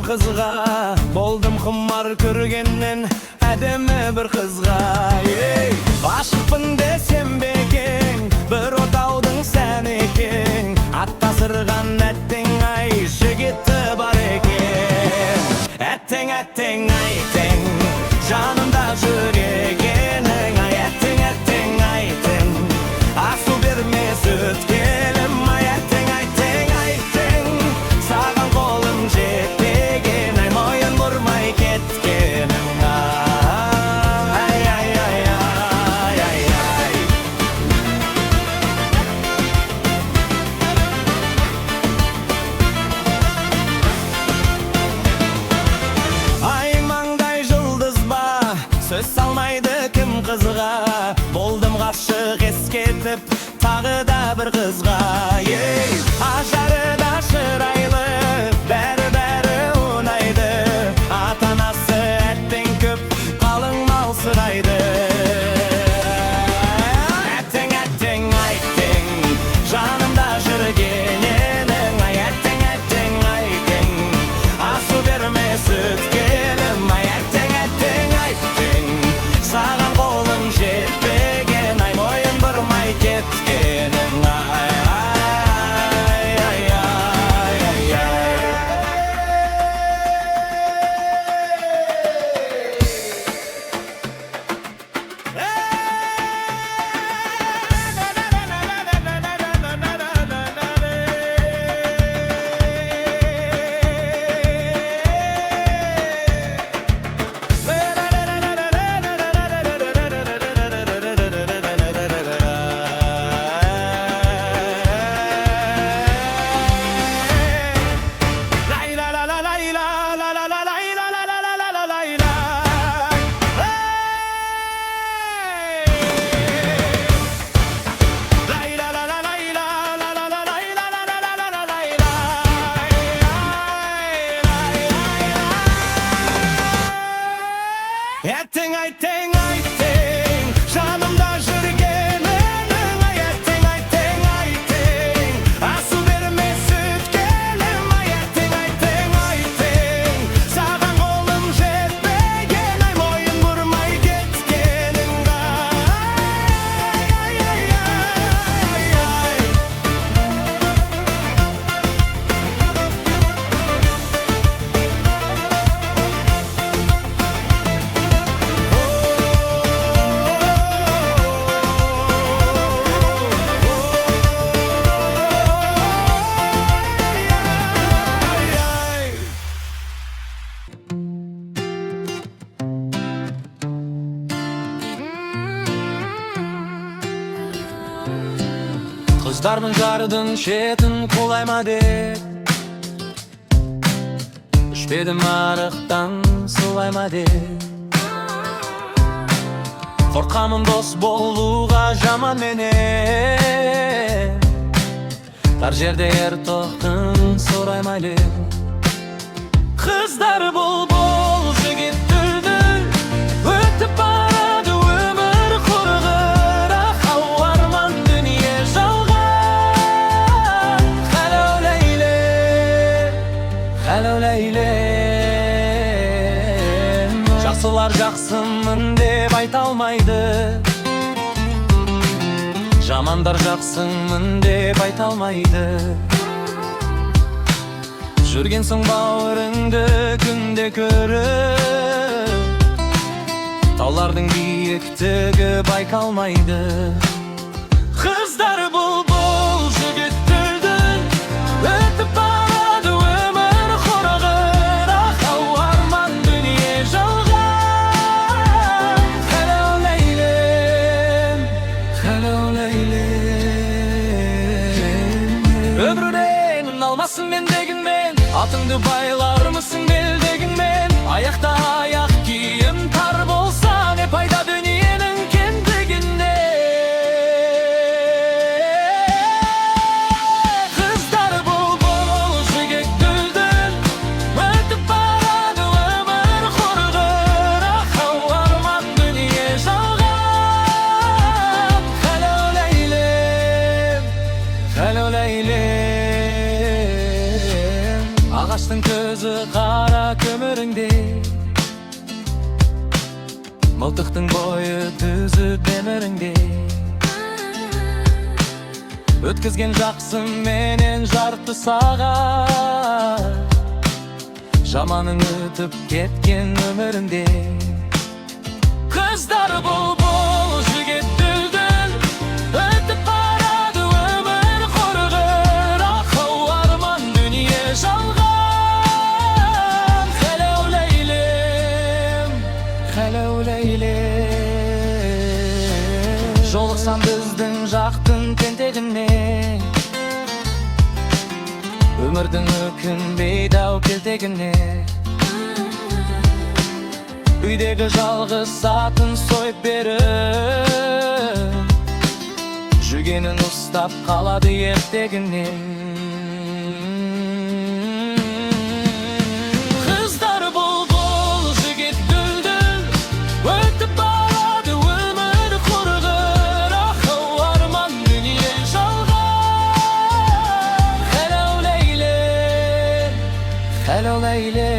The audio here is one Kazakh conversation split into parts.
kızga, boldum hımmar körgenden edeme bir kızga. Aşıkpın desem beken, bir otaudың sen eken, atta sırgan ettin ay, şigiti bar eken. Ettin ettin ayten, canımda yüreğinin, ay ettin ettin ayten, asu berme süt kelim, ay ettin ayten ayten, sağan kolum jetegen, ay moyun vurmay ketkenim. Ay ay ay ay ay ay. Ay mаңдай yıldız ba, söz salmaydı kim kızga, boldum aşık esketip tağı da bir kızga. Aşarı da şıraylı, beri unaydı, atanası ettin köp, kalın mal sıraydı. Ettin ettin ayttin, canımda жүргенің, ay ettin ettin ayttin, asu berme süt kelim, ay ettin ettin ayttin, sağan kolum jetpegen, ay moyun vurmay ketkenim. Ay ay ay ay ay ay. Ettin ayttin ayttin, canımda жүргенің, ay ettin ayttin ayttin, asu berme süt kelim, ay ettin ayttin ayttin, sağan kolum jetpegen, ay moyun vurmay ketkenim. Ay ay ay ay ay. Kızlarımın jardın şetin kolayma de, düşmedim arıqtan sulayma de. Korkamın dost boluğa jaman mene, tar jerde yer toqtun soraymaylı. Kızlar bulbul jigit düldül, ötüp baradı ömür kurğıra, havarman dünya жалған. Hello Leylem, hello Leylem, жақсылар жақсымын деп айта алмайды, жамандар жақсымын деп айта алмайды. Жүргенсің бауырыңды күнде көріп, таулардың биіктігі байқалмайды. Kızlar bulbul jigit düldül, ötüp baradı ömür kurğıra, havarman dünya жалған. Hello Leylem, hello Leylem, ömrüden almasın mendegin men, atыңды байlar mısın beldegin men, ayakta ayak kiyim tar bolsa, ne пайда dünyanın kendeginde. Kızlar bulbul jigit düldül, ötüp baradı ömür kurğıra, havarman dünya жалған. Hello Leylem, hello Leylem, ağaçtın közü kara kömürüңде. Мылтықтың бойы түзі деміріңде. Өткізген жақсым менен жарты сағат, жаманың өтіп кеткен өміріңде. Қыздар бұлбұл, жігіт дүлдүл, өтіп барады өмір құрғыр. Ақыл арман дүние жалған. Хәләу ләйлем, хәләу ләйлем. Жолықсам біздің жақтың тентегіне, өмірдің өкінбейді-ау келтегіне. Үйдегі жалғыз атын сойып беріп, жүгенін ұстап қалады ертегінен. Қыздар бұлбұл, жігіт дүлдүл, өтіп барады өмір құрғыр. Ақыл арман дүние жалған. Хәләу ләйлем, хәләу ләйлем.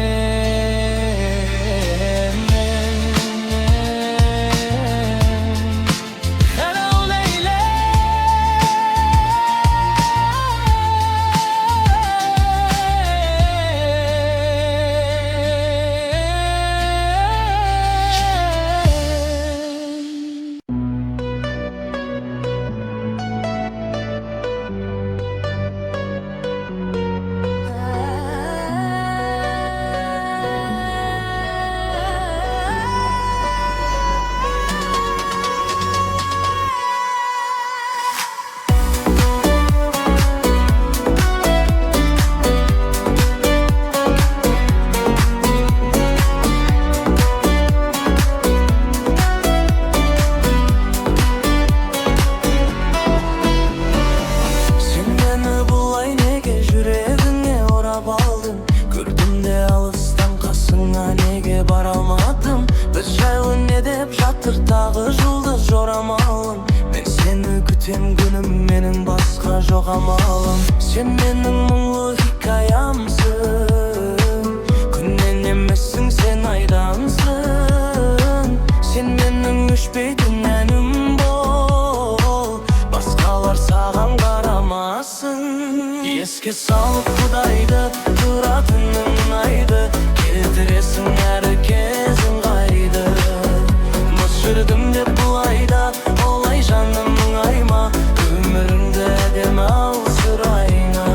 Тағы жұлдыз жорамалым, мен сені күтем күнім, менің басқа жоқ амалым. Сен менің мұңлы хикаямсың, күннен емессің, сен айдансың. Сен менің өшпейтін әнім бол, басқалар саған қарамасын. Еске салып Құдайды, тұратының ұнайды, келтіресің әрі кезің қайды. Жүрдім деп бұлайда, олай жаным мұңайма, өміріңді әдемі ал сұрайна.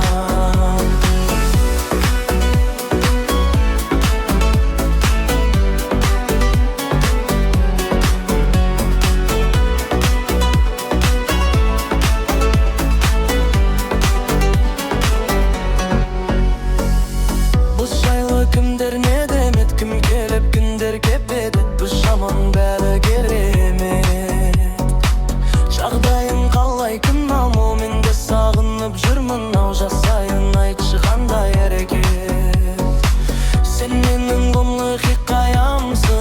Бұл жайлы кімдер не демет, кім келіп күндер кепеді, біз жаман бәрі жағдайың қалай күн ал, мен де сағынып жүрмін ау, жасайын айтшы қандай әрекет. Сен менің мұңлы хикаямсың,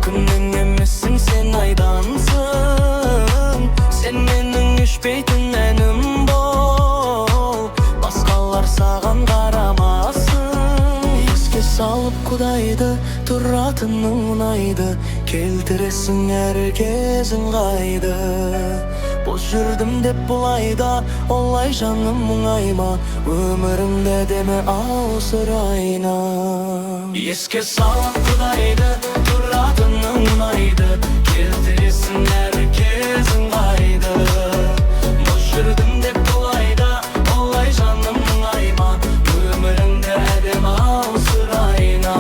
күннен емессің, сен айдансың. Сен менің өшпейтін әнім бол, басқалар саған қарамасын. Еске салып Құдайды, тұратының ұнайды, келтіресің әрі кезің қайды. Бос жүрдім деп бұлайда, олай жаным мұңайма, өмірімді әдемі ал сұрайна. Еске салып Құдайды, тұратының ұнайды, келтіресің әрі кезің қайды. Бос жүрдім деп бұлайда, олай жаным мұңайма, өмірімді әдемі ал сұрайна.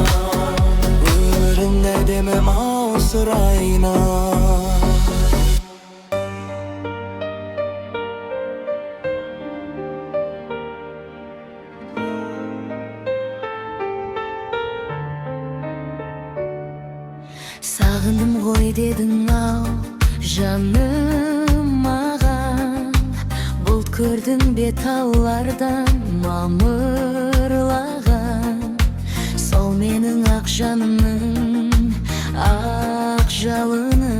Өмірімді әдемі ал сұрайна. Сағындым ғой дедің ау, жаным маған. Бұлт көрдің бе таулардан мамырлаған. Сол менің ақ жанымның ақ жалыны,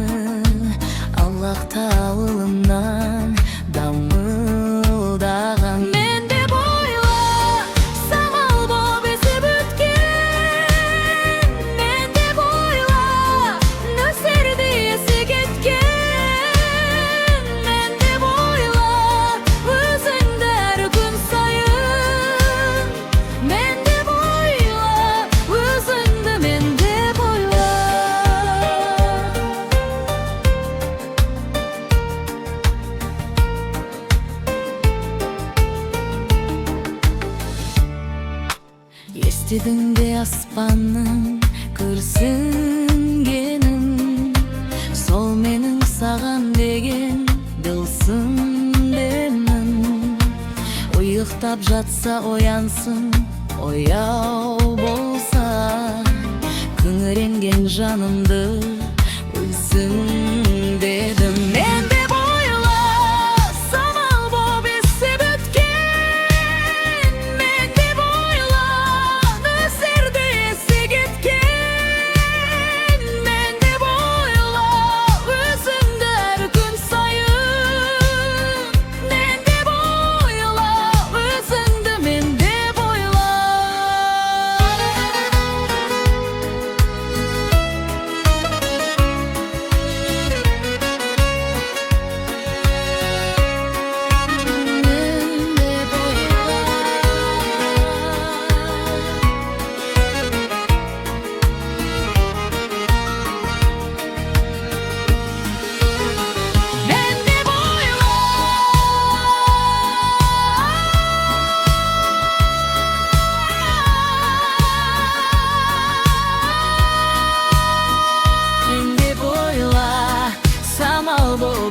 Аллах тауылымнан дамылдаған. Мен де бойла самал боп есіп өткен Üstüdünde aspanın kürsüngenin, sol menin sağan degen dılsın demin. Uyuktap jatsa oyansın, oyao bolsa, kıngırengen janımdı uysun dedim. Men de boyla samal bo besi bütken, men de boyla nöserde esi gitken, men de boyla özümde her gün sayın, men de boyla özümde, men de boyla.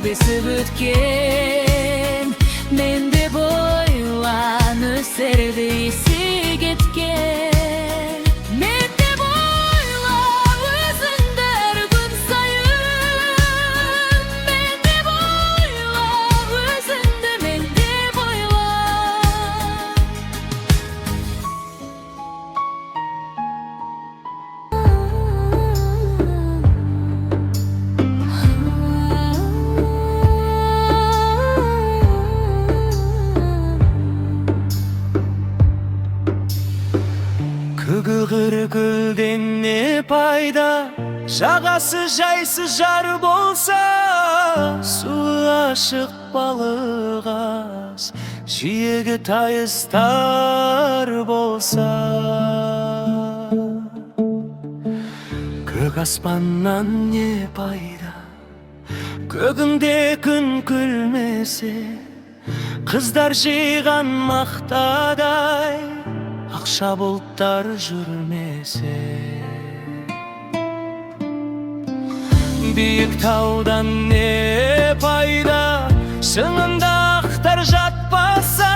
Besi bütken, men de boyla nöserde esi gitken, men de boyla özünde her gün sayın, men de boyla özünde, men de boyla. Gülden ne payda, жағасы жайсыз жар болса, суы ашық балық аз, жиегі тайыстар болса. Көк аспаннан не пайда, көгінде күн күлмесе, қыздар жиған мақтадай, ақша бұлттар жүрмесе. Биік таудан не пайда, шыңында ақтар жатпаса,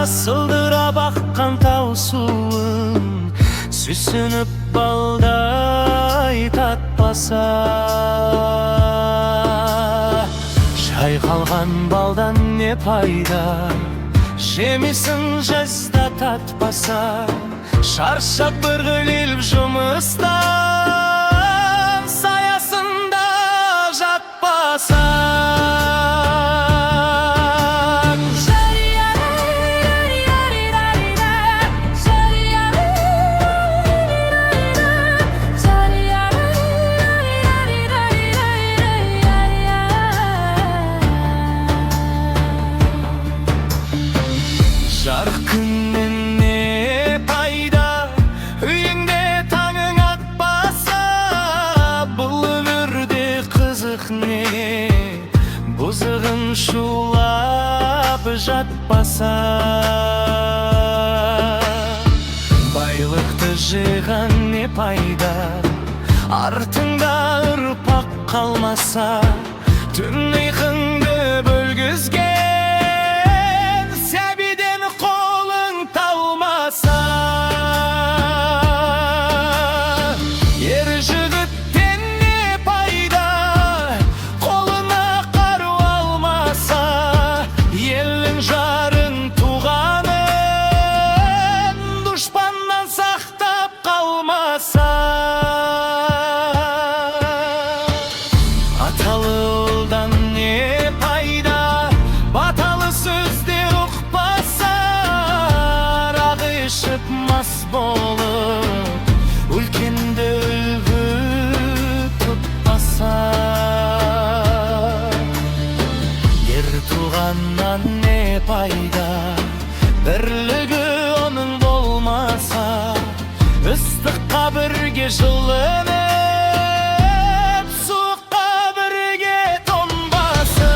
сылдырап аққан тау суын сүйсініп балдай татпаса. Шайқалған балдан не пайда, жемесін жазда татпаса, шаршап біргіліп жұмыстан саясында жатпаса. Жарық күннен не пайда, үйіңде таңың атпаса, бұл өмірде қызық не, бұзығын шулап жатпаса. Байлықты жиған не пайда, артыңда ұрпақ қалмаса, түн ұйқыңды бөлгізген ер жігіттен не пайда, қолына қару алмаса, елдің жарын туғанын дұшпаннан сақтап қалмаса. Аталы ұлдан не пайда, баталы сөзде ұқпаса, ағы ішіп мас болып, үлкенді үлгі тұтпаса. Ер туғаннан не пайда, бірлігі оның болмаса, ыстыққа бірге жылынып, суыққа бірге тоңбасы.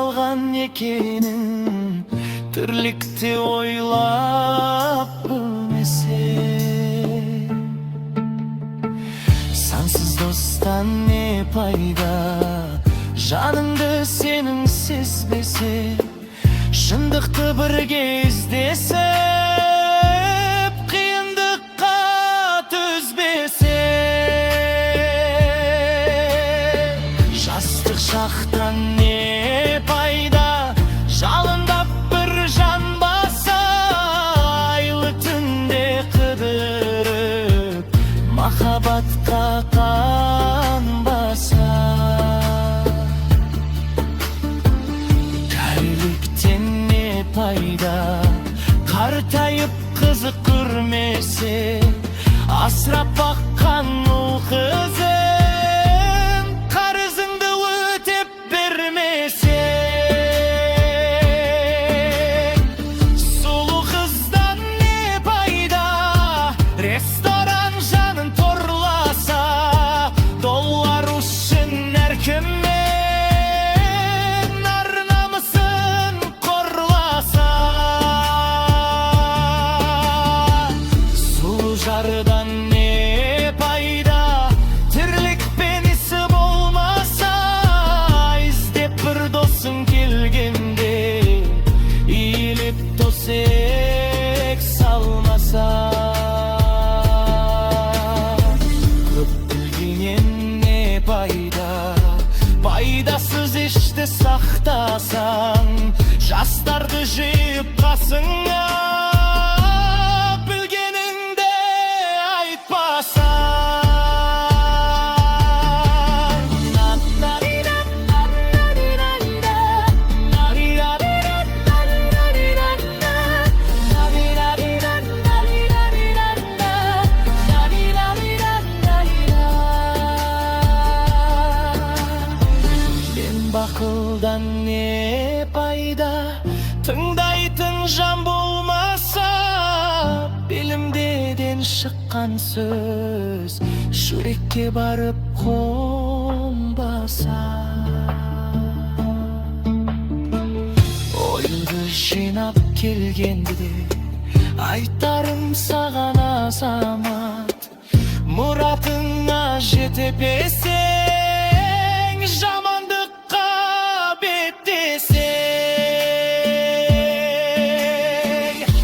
салган экенин тирликти ойлап билмесе. Сансыз достан не пайда, жаныңды сенің сезбесе, шындықты бірге іздесіп, қиындыққа төзбесе. Жастық шақтан не пайда, жалындап бір жан баса, айлы түнде қыдырып, махаббатқа қанбаса. Кәріліктен не пайда, қартайып қызық көрмесе, асырап баққан ұл қызым қарызыңды өтеп бермесе. Сұлу қыздан не пайда, ресторан жанын торласа, доллар үшін әркіммен ар-намысын қорласа. Сұлу жардан не пайда, тірлікпен ісі болмаса, іздеп бір досың келгенде, иіліп төсек салмаса. Көп білгеннен не пайда, пайдасыз ішті сақтасаң, жастарды жиып қасыңа, білгеніңді айтпасаң. Бақылдан не пайда, тыңдайтын жан болмаса, білімдеден шыққан сөз жүрекке барып қонбаса. Ойымды жинап келгенде де айтарым саған азамат, мұратыңа жете берсең, жамандыққа беттесең.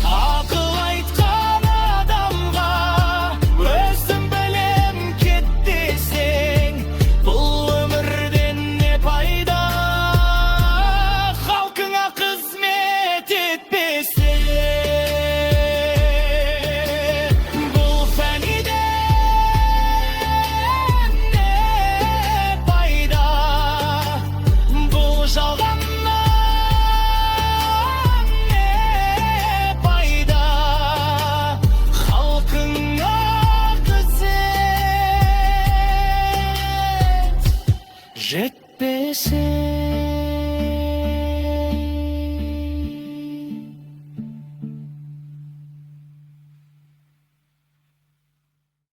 Ақыл айтқан адамға өзім білем кет десең, бұл өмірден не пайда, халқыңа қызмет етпесең. Бұл фәниден не пайда, бұл жалғаннан не пайда, халқыңа қызмет жетпесе.